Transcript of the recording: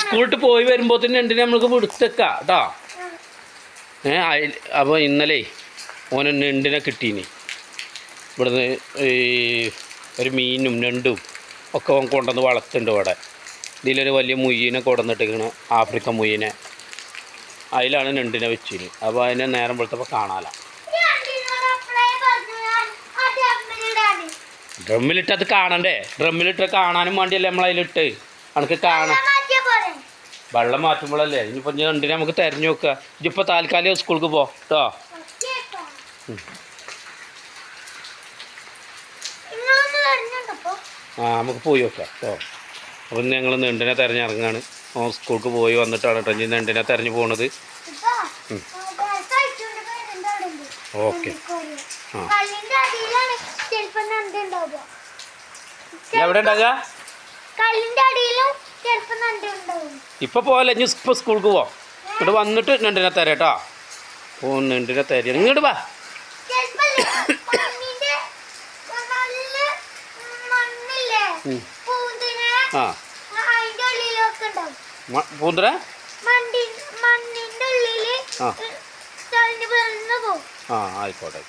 സ്കൂളിട്ട് പോയി വരുമ്പോൾ തന്നെ രണ്ടിനെ നമ്മൾക്ക് പിടുത്തേക്കാം കേട്ടോ. അപ്പോൾ ഇന്നലെ ഓന് ഞണ്ടിനെ കിട്ടീനി ഇവിടുന്ന്. ഈ ഒരു മീനും ഞണ്ടും ഒക്കെ ഓൻ കൊണ്ടുവന്ന് വളർത്തുന്നുണ്ട് ഇവിടെ. ഇതിലൊരു വലിയ മുയ്യനെ കൊണ്ടുവന്നിട്ടിരിക്കണ്, ആഫ്രിക്കൻ മുയ്യനെ. അതിലാണ് ഞണ്ടിനെ വെച്ചിന്. അപ്പോൾ അതിനെ നേരം വെളുത്തപ്പോൾ കാണാല. ഡ്രമ്മിലിട്ട് അത് കാണണ്ടേ? ഡ്രമ്മിലിട്ട് കാണാനും വേണ്ടിയല്ലേ നമ്മളതിലിട്ട്. നമുക്ക് കാണാം. വെള്ളം മാറ്റുമ്പോഴല്ലേ. ഇനിയിപ്പോൾ ഞണ്ടിനെ നമുക്ക് തിരഞ്ഞു നോക്കുക. ഇതിപ്പോൾ താൽക്കാലിക സ്കൂൾക്ക് പോ കേട്ടോ. നമുക്ക് പോയി നോക്കാം കേട്ടോ. അപ്പം ഞങ്ങൾ ഞണ്ടിനെ തിരഞ്ഞിറങ്ങാണ്. സ്കൂൾക്ക് പോയി വന്നിട്ടാണ് കേട്ടോ ഇനി ഞണ്ടിനെ തിരഞ്ഞു പോണത്. ഓക്കെ. എവിടെ ഉണ്ടാകുക? ഇപ്പൊ പോലെ ഇനി ഇപ്പൊ സ്കൂൾക്ക് പോവാം. ഇങ്ങോട്ട് വന്നിട്ട് ഞണ്ടിനെ തരാം. ഓ ഞണ്ടിനെ തരാം. ഇങ്ങോട്ട് വാ. പൂന്തര ആയിക്കോട്ടെ.